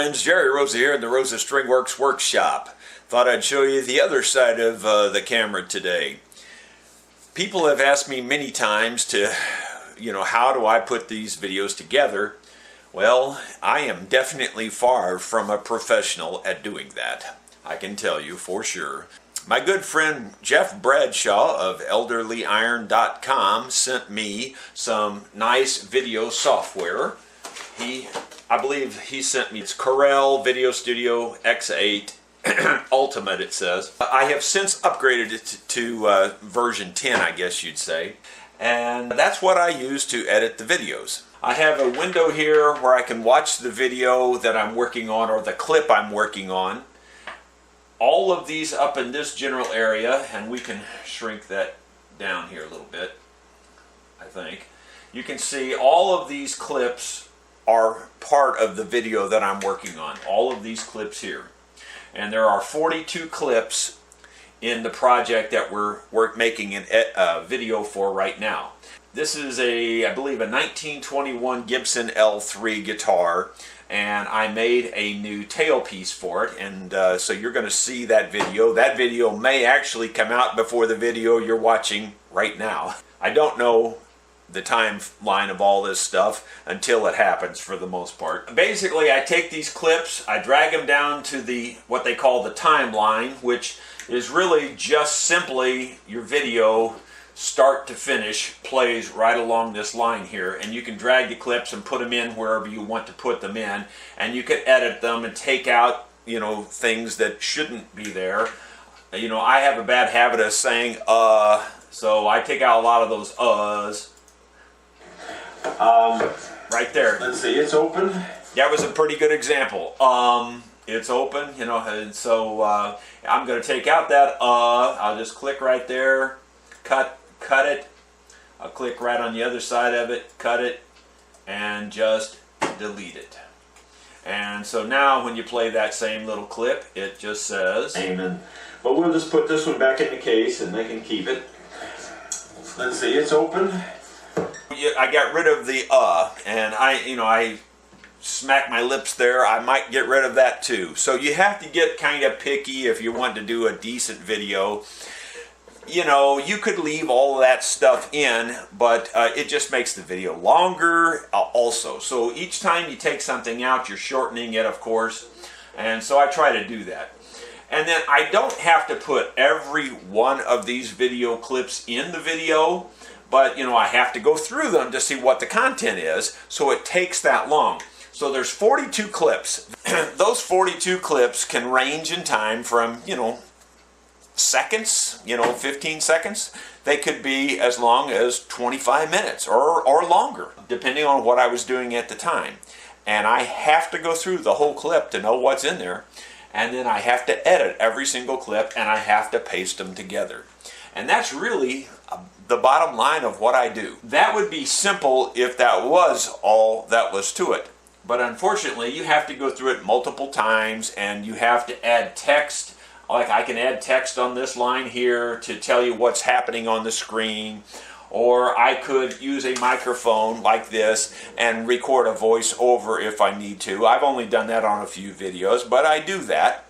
friends, Jerry Rosa here in the Rosa Stringworks workshop. Thought I'd show you the other side of the camera today. People have asked me many times how do I put these videos together? Well, I am definitely far from a professional at doing that. I can tell you for sure. My good friend Jeff Bradshaw of ElderlyIron.com sent me some nice video software. I believe he sent me its Corel Video Studio X8 Ultimate, it says. I have since upgraded it to version 10, I guess you'd say. And that's what I use to edit the videos. I have a window here where I can watch the video that I'm working on or the clip I'm working on. All of these up in this general area, and we can shrink that down here a little bit, I think. You can see all of these clips are part of the video that I'm working on. All of these clips here. And there are 42 clips in the project that we're making a video for right now. This is I believe a 1921 Gibson L3 guitar, and I made a new tailpiece for it, and so you're going to see that video. That video may actually come out before the video you're watching right now. I don't know the timeline of all this stuff until it happens, for the most part. Basically, I take these clips, I drag them down to what they call the timeline, which is really just simply your video start to finish plays right along this line here, and you can drag the clips and put them in wherever you want to put them in, and you can edit them and take out things that shouldn't be there. I have a bad habit of saying so I take out a lot of those uhs. Right there. Let's see, it's open. That was a pretty good example. It's open, and so I'm going to take out that I'll just click right there, cut it. I'll click right on the other side of it, cut it, and just delete it. And so now when you play that same little clip, it just says Amen. But we'll just put this one back in the case and they can keep it. Let's see, it's open. I got rid of the and I smack my lips there. I might get rid of that too. So you have to get kind of picky if you want to do a decent video. You could leave all of that stuff in, but it just makes the video longer also. So each time you take something out, you're shortening it, of course. And so I try to do that. And then I don't have to put every one of these video clips in the video, but I have to go through them to see what the content is, so it takes that long. So there's 42 clips. Those 42 clips can range in time from, seconds, 15 seconds. They could be as long as 25 minutes or longer, depending on what I was doing at the time. And I have to go through the whole clip to know what's in there. And then I have to edit every single clip, and I have to paste them together. And that's really the bottom line of what I do. That would be simple if that was all that was to it. But unfortunately, you have to go through it multiple times, and you have to add text. Like I can add text on this line here to tell you what's happening on the screen. Or I could use a microphone like this and record a voice over if I need to. I've only done that on a few videos, but I do that.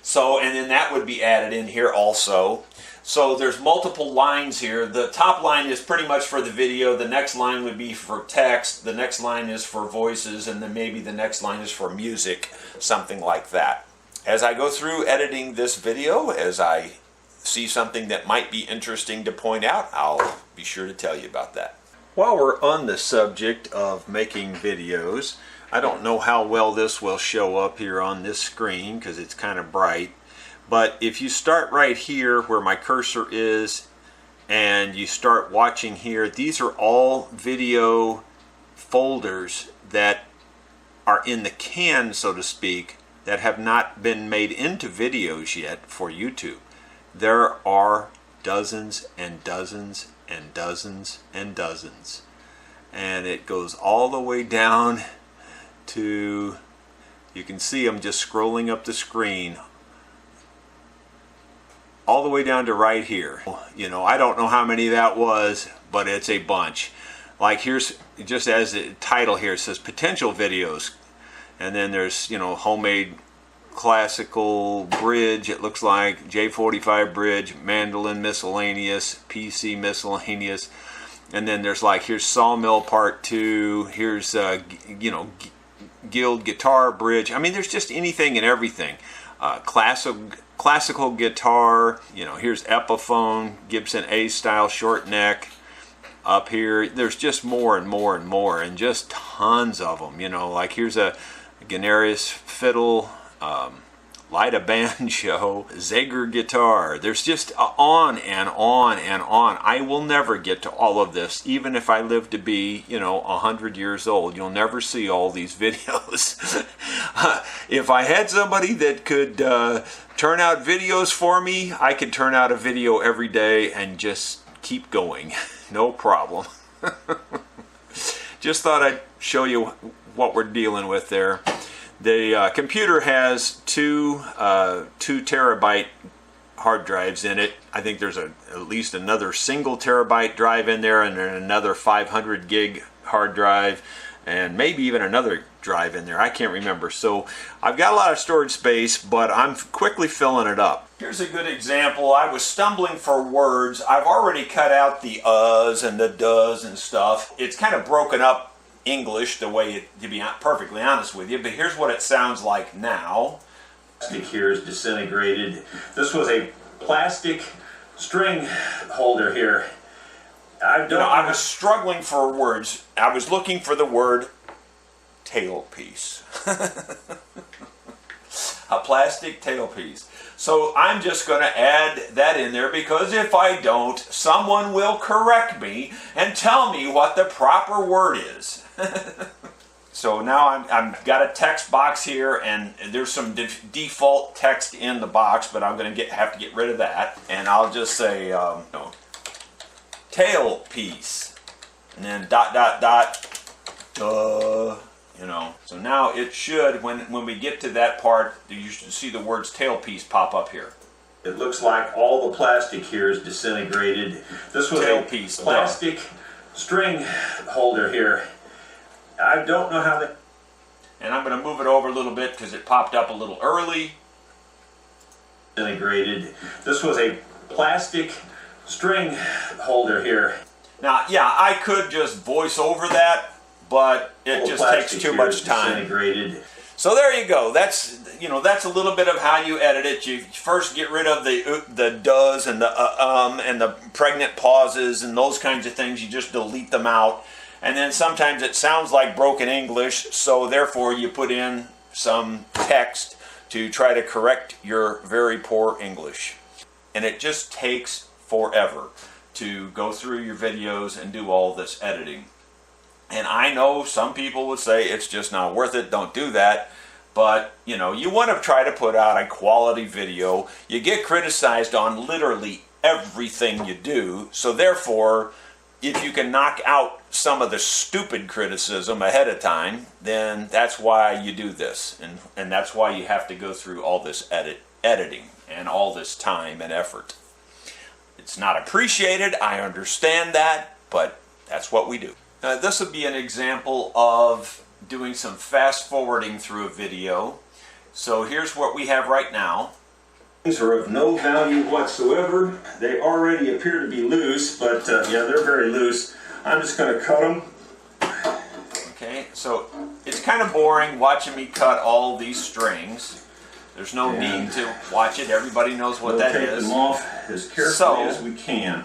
So, and then that would be added in here also. So there's multiple lines here. The top line is pretty much for the video. The next line would be for text. The next line is for voices. And then maybe the next line is for music, something like that. As I go through editing this video, as I see something that might be interesting to point out, I'll be sure to tell you about that. While we're on the subject of making videos, I don't know how well this will show up here on this screen because it's kind of bright. But if you start right here where my cursor is and you start watching here, these are all video folders that are in the can, so to speak, that have not been made into videos yet for YouTube. There are dozens and dozens and dozens and dozens. And it goes all the way down to, you can see I'm just scrolling up the screen, all the way down to right here. I don't know how many that was, but it's a bunch. Like here's, just as the title here says, potential videos. And then there's, you know, homemade classical bridge, it looks like, J45 bridge, mandolin miscellaneous, PC miscellaneous. And then there's like, here's Sawmill Part 2, here's, you know, Guild guitar bridge. I mean, there's just anything and everything. Classical guitar, you know, here's Epiphone, Gibson A-style short neck. Up here, there's just more and more and more, and just tons of them. You know, like here's a Ganarius fiddle, Lida banjo, Zager guitar. There's just on and on and on. I will never get to all of this, even if I live to be, you know, 100 years old. You'll never see all these videos. If I had somebody that could turn out videos for me, I could turn out a video every day and just keep going. No problem. Just thought I'd show you what we're dealing with there. The computer has two 2 terabyte hard drives in it. I think there's at least another single terabyte drive in there, and then another 500 gig hard drive, and maybe even another drive in there. I can't remember. So I've got a lot of storage space, but I'm quickly filling it up. Here's a good example. I was stumbling for words. I've already cut out the uhs and the does and stuff. It's kind of broken up English the way it, to be perfectly honest with you, but here's what it sounds like now. Plastic here is disintegrated. This was a plastic string holder here. I was struggling for words. I was looking for the word tailpiece. A plastic tailpiece. So I'm just going to add that in there, because if I don't, someone will correct me and tell me what the proper word is. So now I've got a text box here, and there's some default text in the box, but I'm going to have to get rid of that. And I'll just say tailpiece, and then ... You know, so now it should, when we get to that part, you should see the words tailpiece pop up here. It looks like all the plastic here is disintegrated. This was tailpiece, a plastic string holder here. I don't know how that... And I'm going to move it over a little bit because it popped up a little early. Disintegrated. This was a plastic string holder here. Now, yeah, I could just voice over that, but it just takes too much time. So there you go. That's, you know, that's a little bit of how you edit it. You first get rid of the does and the and the pregnant pauses and those kinds of things. You just delete them out. And then sometimes it sounds like broken English, so therefore you put in some text to try to correct your very poor English. And it just takes forever to go through your videos and do all this editing. And I know some people would say it's just not worth it, don't do that. But, you know, you want to try to put out a quality video. You get criticized on literally everything you do. So therefore, if you can knock out some of the stupid criticism ahead of time, then that's why you do this. And that's why you have to go through all this editing and all this time and effort. It's not appreciated, I understand that, but that's what we do. This would be an example of doing some fast forwarding through a video. So here's what we have right now. These are of no value whatsoever. They already appear to be loose, but yeah, they're very loose. I'm just going to cut them. Okay, so it's kind of boring watching me cut all these strings. There's no need to watch it. Everybody knows what that is. Take them off as carefully as we can.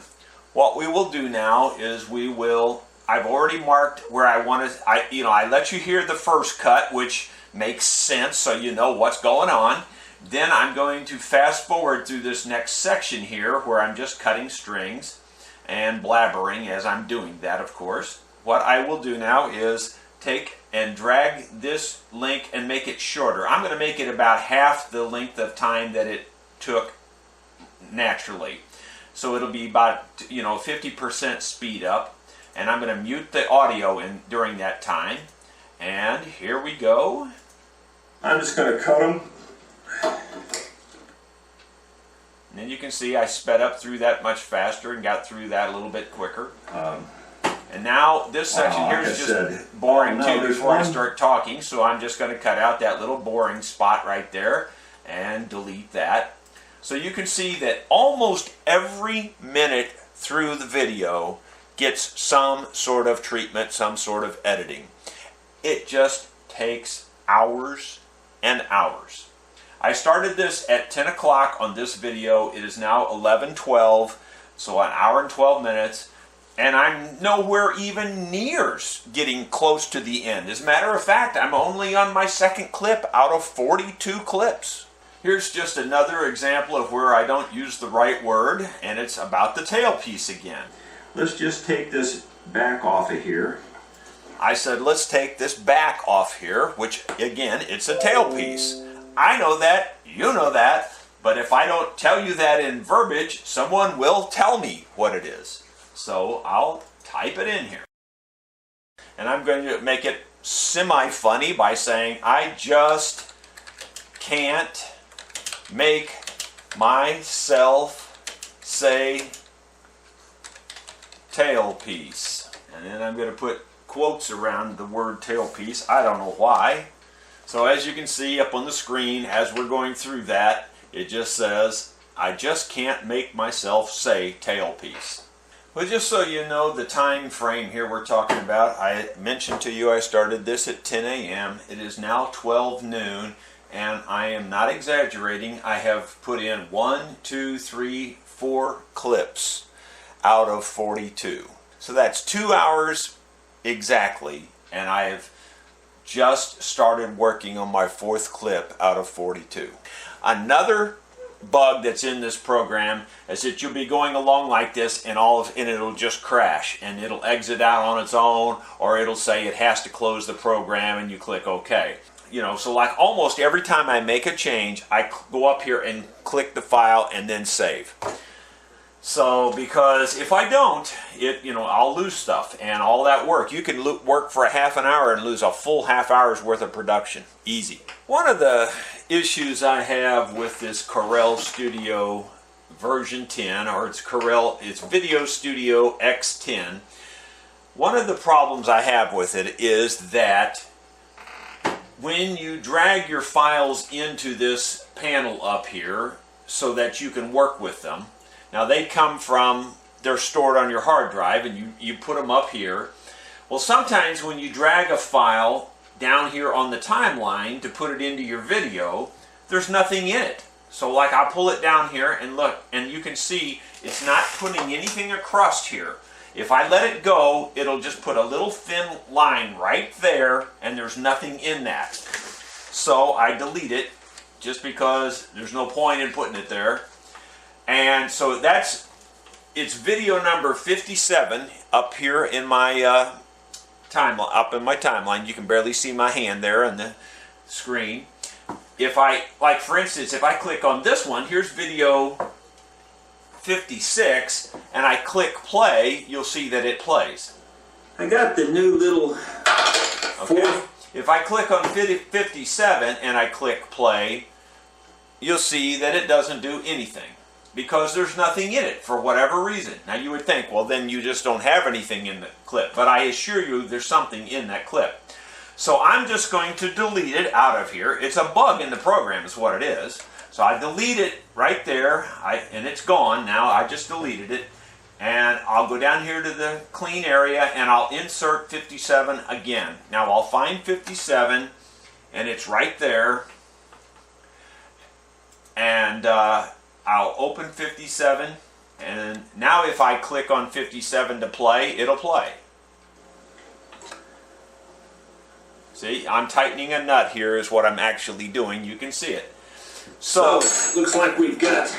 What we will do now is I've already marked where I want to, I let you hear the first cut, which makes sense so you know what's going on. Then I'm going to fast forward through this next section here where I'm just cutting strings and blabbering as I'm doing that, of course. What I will do now is take and drag this link and make it shorter. I'm going to make it about half the length of time that it took naturally. So it'll be about 50% speed up. And I'm going to mute the audio during that time. And here we go. I'm just going to cut them. And then you can see I sped up through that much faster and got through that a little bit quicker. And now this section here is just boring too before I start talking, so I'm just going to cut out that little boring spot right there and delete that. So you can see that almost every minute through the video gets some sort of treatment, some sort of editing. It just takes hours and hours. I started this at 10 o'clock on this video. It is now 11:12, so an hour and 12 minutes. And I'm nowhere even near getting close to the end. As a matter of fact, I'm only on my second clip out of 42 clips. Here's just another example of where I don't use the right word, and it's about the tailpiece again. Let's just take this back off of here. I said, let's take this back off here, which again, it's a tailpiece. I know that, you know that, but if I don't tell you that in verbiage, someone will tell me what it is. So I'll type it in here. And I'm going to make it semi-funny by saying, I just can't make myself say tailpiece. And then I'm going to put quotes around the word tailpiece. I don't know why. So as you can see up on the screen, as we're going through that, it just says, I just can't make myself say tailpiece. Well, just so you know the time frame here we're talking about, I mentioned to you I started this at 10 a.m. It is now 12 noon, and I am not exaggerating. I have put in 1, 2, 3, 4 clips out of 42. So that's 2 hours exactly, and I have just started working on my 4th clip out of 42. Another bug that's in this program is that you'll be going along like this and it'll just crash and it'll exit out on its own, or it'll say it has to close the program and you click OK. You know, so like almost every time I make a change, I go up here and click the file and then save. So because if I don't, I'll lose stuff and all that work. You can work for a half an hour and lose a full half hour's worth of production. Easy. One of the issues I have with this Corel Studio version 10, or it's Video Studio X10, one of the problems I have with it is that when you drag your files into this panel up here so that you can work with them, now they're stored on your hard drive and you put them up here. Well, sometimes when you drag a file down here on the timeline to put it into your video, there's nothing in it. So like I'll pull it down here and look, and you can see it's not putting anything across here. If I let it go, it'll just put a little thin line right there, and there's nothing in that. So I delete it just because there's no point in putting it there. And so it's video number 57 up here in my timeline. You can barely see my hand there on the screen. For instance, if I click on this one, here's video 56, and I click play, you'll see that it plays. I got the new little Okay. If I click on 57 and I click play, you'll see that it doesn't do anything, because there's nothing in it for whatever reason. Now you would think, well, then you just don't have anything in the clip, but I assure you there's something in that clip. So I'm just going to delete it out of here. It's a bug in the program is what it is. So I delete it right there, and it's gone now. I just deleted it, and I'll go down here to the clean area and I'll insert 57 again. Now I'll find 57, and it's right there, and I'll open 57, and now if I click on 57 to play, it'll play. See, I'm tightening a nut here is what I'm actually doing. You can see it. So looks like we've got.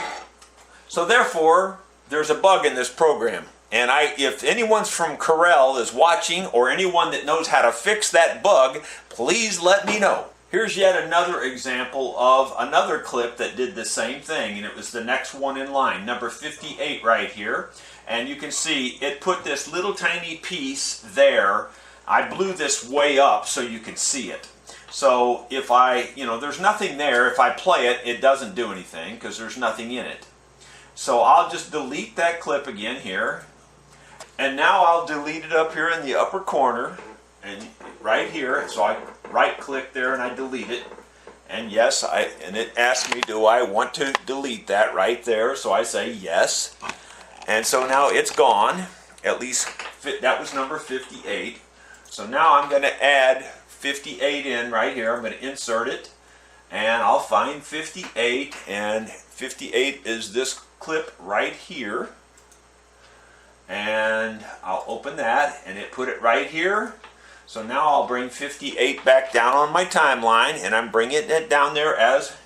So therefore, there's a bug in this program. And if anyone's from Corel is watching, or anyone that knows how to fix that bug, please let me know. Here's yet another example of another clip that did the same thing, and it was the next one in line, number 58 right here. And you can see it put this little tiny piece there. I blew this way up so you could see it. So if there's nothing there. If I play it, it doesn't do anything because there's nothing in it. So I'll just delete that clip again here. And now I'll delete it up here in the upper corner, and right here, so I right click there and I delete it. And yes, and it asks me, do I want to delete that right there? So I say yes. And so now it's gone. At least that was number 58. So now I'm going to add 58 in right here. I'm going to insert it, and I'll find 58, and 58 is this clip right here. And I'll open that, and it put it right here. So now I'll bring 58 back down on my timeline, and I'm bringing it down there as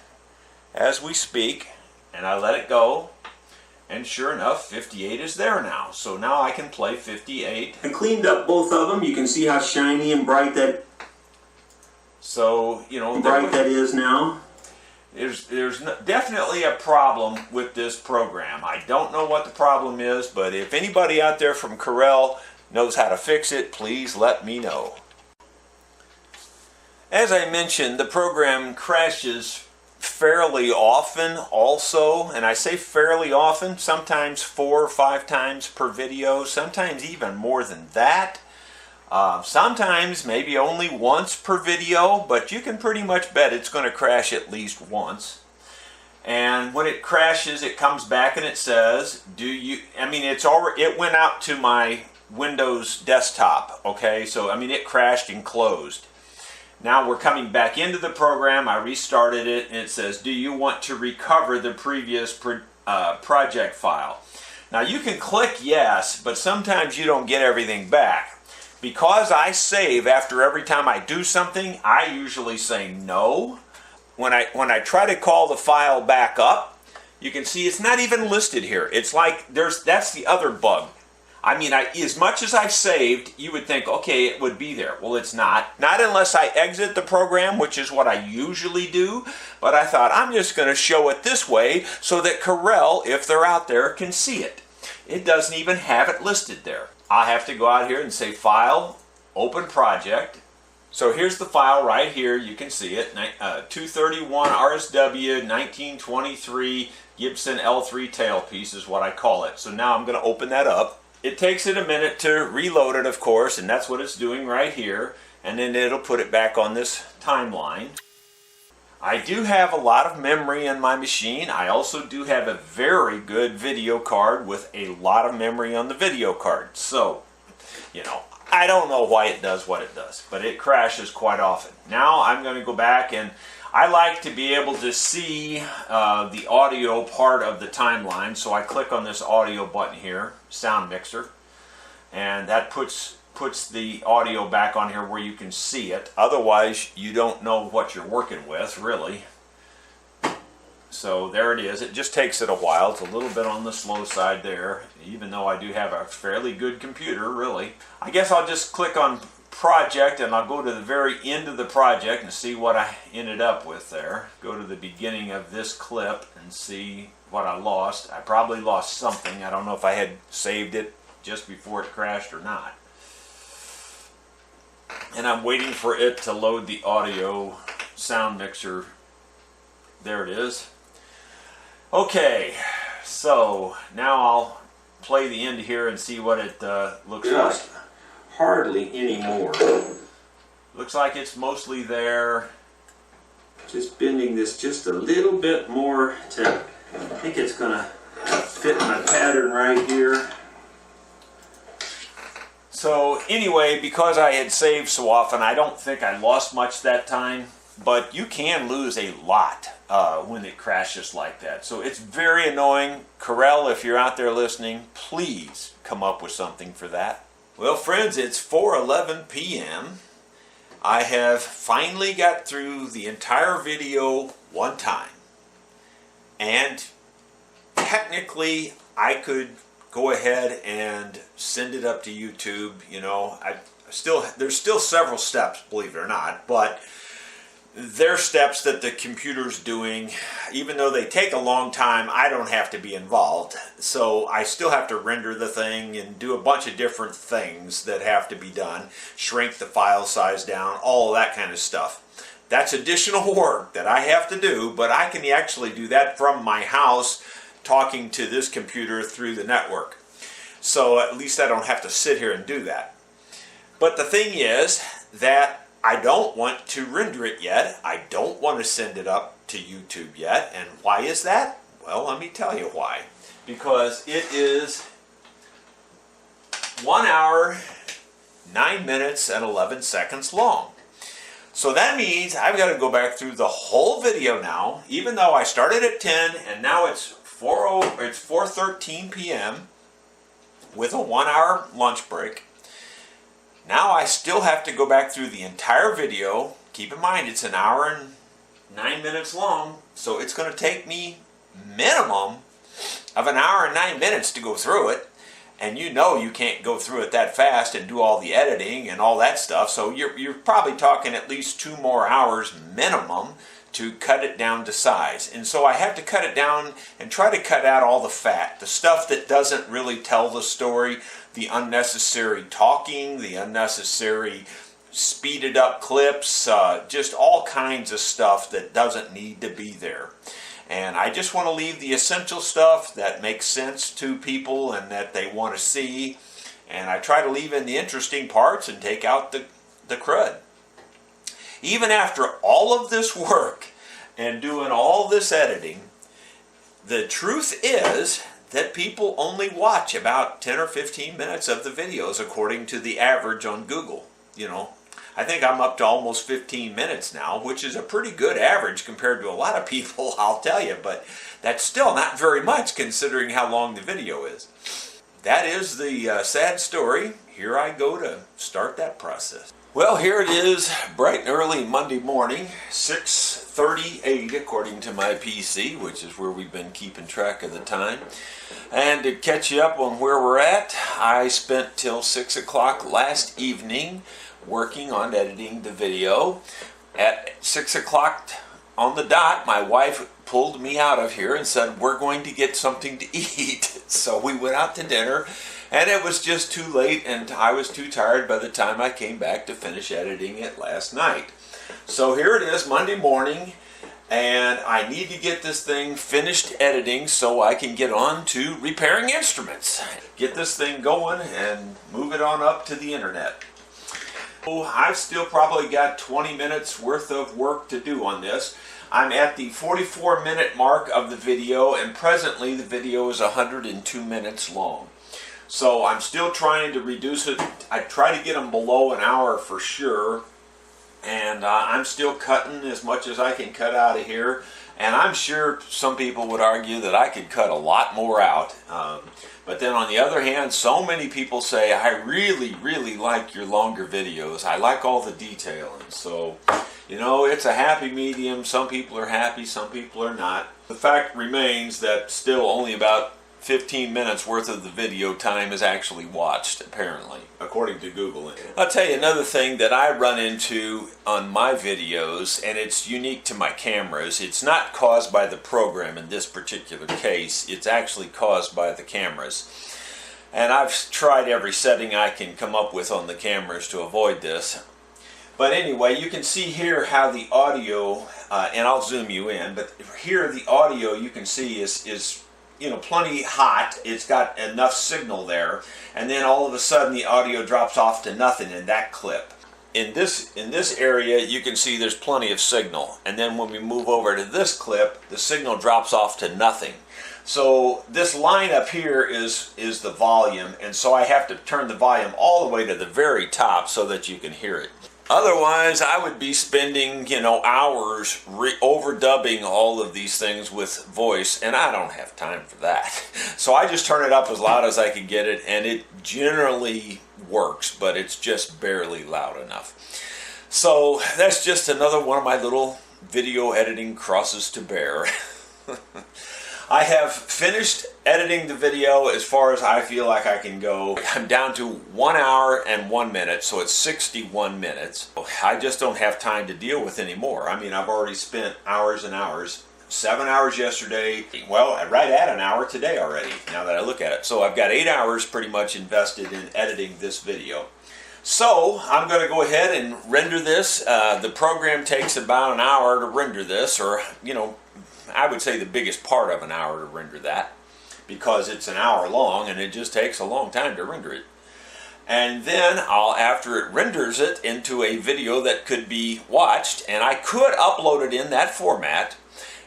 we speak, and I let it go, and sure enough, 58 is there now. So now I can play 58. I cleaned up both of them. You can see how shiny and bright that. So you know, bright that is now. There's definitely a problem with this program. I don't know what the problem is, but if anybody out there from Corel knows how to fix it, please let me know. As I mentioned, the program crashes fairly often also, and I say fairly often, sometimes 4 or 5 times per video, sometimes even more than that. Sometimes maybe only once per video, but you can pretty much bet it's going to crash at least once. And when it crashes, it comes back and it says, it went out to my Windows desktop, okay? So, it crashed and closed. Now we're coming back into the program. I restarted it, and it says, do you want to recover the previous project file? Now you can click yes, but sometimes you don't get everything back. Because I save after every time I do something, I usually say no. When I try to call the file back up, you can see it's not even listed here. It's like that's the other bug. As much as I've saved, you would think, okay, it would be there. Well, it's not. Not unless I exit the program, which is what I usually do. But I thought I'm just going to show it this way so that Corel, if they're out there, can see it. It doesn't even have it listed there. I have to go out here and say File, Open Project. So here's the file right here. You can see it. 231 RSW 1923 Gibson L3 tailpiece is what I call it. So now I'm going to open that up. It takes it a minute to reload it, of course, and that's what it's doing right here. And then it'll put it back on this timeline. I do have a lot of memory in my machine. I also do have a very good video card with a lot of memory on the video card. So, I don't know why it does what it does, but it crashes quite often. Now I'm going to go back, and I like to be able to see the audio part of the timeline. So I click on this audio button here, sound mixer, and that puts the audio back on here where you can see it. Otherwise, you don't know what you're working with, really. So there it is. It just takes it a while. It's a little bit on the slow side there, even though I do have a fairly good computer, really. I guess I'll just click on Project, and I'll go to the very end of the project and see what I ended up with there. Go to the beginning of this clip and see what I lost. I probably lost something. I don't know if I had saved it just before it crashed or not. And I'm waiting for it to load the audio sound mixer. There it is. Okay, so now I'll play the end here and see what it looks like. Hardly anymore. Looks like it's mostly there. Just bending this just a little bit more to, I think it's going to fit my pattern right here. So anyway, because I had saved so often, I don't think I lost much that time, but you can lose a lot when it crashes like that. So it's very annoying. Corel, if you're out there listening, please come up with something for that. Well, friends, it's 4:11 p.m. I have finally got through the entire video one time. And technically, I could go ahead and send it up to YouTube. There's still several steps, believe it or not, but they're steps that the computer's doing. Even though they take a long time, I don't have to be involved. So I still have to render the thing and do a bunch of different things that have to be done. Shrink the file size down, all of that kind of stuff. That's additional work that I have to do, but I can actually do that from my house talking to this computer through the network. So at least I don't have to sit here and do that. But the thing is that I don't want to render it yet. I don't want to send it up to YouTube yet. And why is that? Well, let me tell you why. Because it is 1 hour, 9 minutes, and 11 seconds long. So that means I've got to go back through the whole video now, even though I started at 10 and now it's 4:13 p.m. with a 1 hour lunch break. Now I still have to go back through the entire video. Keep in mind it's 1 hour and 9 minutes long, so it's going to take me minimum of 1 hour and 9 minutes to go through it. And you know you can't go through it that fast and do all the editing and all that stuff, so you're probably talking at least 2 more hours minimum to cut it down to size. And so I have to cut it down and try to cut out all the fat, the stuff that doesn't really tell the story, the unnecessary talking, the unnecessary speeded up clips, just all kinds of stuff that doesn't need to be there. And I just want to leave the essential stuff that makes sense to people and that they want to see. And I try to leave in the interesting parts and take out the crud. Even after all of this work and doing all this editing, the truth is that people only watch about 10 or 15 minutes of the videos according to the average on Google. You know, I think I'm up to almost 15 minutes now, which is a pretty good average compared to a lot of people, I'll tell you, but that's still not very much considering how long the video is. That is the sad story. Here I go to start that process. Well, here it is, bright and early Monday morning, 6:38 according to my PC, which is where we've been keeping track of the time. And to catch you up on where we're at, I spent till 6 o'clock last evening working on editing the video. At 6 o'clock on the dot, my wife pulled me out of here and said, we're going to get something to eat. So we went out to dinner, and it was just too late, and I was too tired by the time I came back to finish editing it last night. So here it is, Monday morning, and I need to get this thing finished editing so I can get on to repairing instruments. Get this thing going and move it on up to the internet. I've still probably got 20 minutes worth of work to do on this. I'm at the 44-minute mark of the video, and presently the video is 102 minutes long. So I'm still trying to reduce it. I try to get them below an hour for sure, and I'm still cutting as much as I can cut out of here. And I'm sure some people would argue that I could cut a lot more out. But then on the other hand, so many people say, I really, really like your longer videos. I like all the detail. And so, you know, it's a happy medium. Some people are happy, some people are not. The fact remains that still only about 15 minutes worth of the video time is actually watched, apparently, according to Google. I'll tell you another thing that I run into on my videos, and it's unique to my cameras. It's not caused by the program in this particular case. It's actually caused by the cameras. And I've tried every setting I can come up with on the cameras to avoid this. But anyway, you can see here how the audio, and I'll zoom you in, but here the audio you can see is you know, plenty hot. It's got enough signal there, and then all of a sudden the audio drops off to nothing in that clip. In this area you can see there's plenty of signal, and then when we move over to this clip, the signal drops off to nothing. So this line up here is the volume, and so I have to turn the volume all the way to the very top so that you can hear it. Otherwise, I would be spending, you know, hours overdubbing all of these things with voice, and I don't have time for that. So I just turn it up as loud as I can get it, and it generally works, but it's just barely loud enough. So that's just another one of my little video editing crosses to bear. I have finished editing the video as far as I feel like I can go. I'm down to 1 hour and 1 minute, so it's 61 minutes. I just don't have time to deal with anymore. I mean, I've already spent hours and hours. 7 hours yesterday, well, right at an hour today already, now that I look at it. So I've got 8 hours pretty much invested in editing this video. So I'm going to go ahead and render this. The program takes about an hour to render this, or, you know, I would say the biggest part of an hour to render that. because it's an hour long and it just takes a long time to render it. And then after it renders it into a video that could be watched, and I could upload it in that format,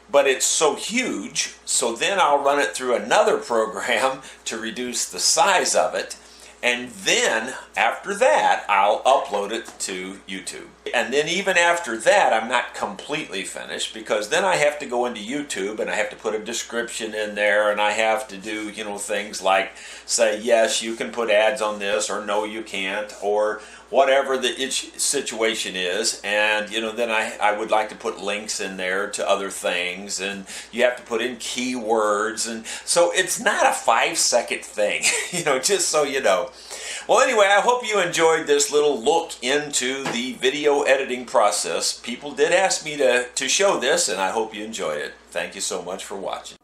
but it's so huge, so then I'll run it through another program to reduce the size of it, and then after that I'll upload it to YouTube. And then even after that I'm not completely finished, because then I have to go into YouTube and I have to put a description in there, and I have to do, you know, things like say yes, you can put ads on this, or no, you can't, or whatever the situation is. And you know, then I would like to put links in there to other things, and you have to put in keywords, and so it's not a 5-second thing, you know, just so you know. Well, anyway, I hope you enjoyed this little look into the video editing process. People did ask me to show this, and I hope you enjoyed it. Thank you so much for watching.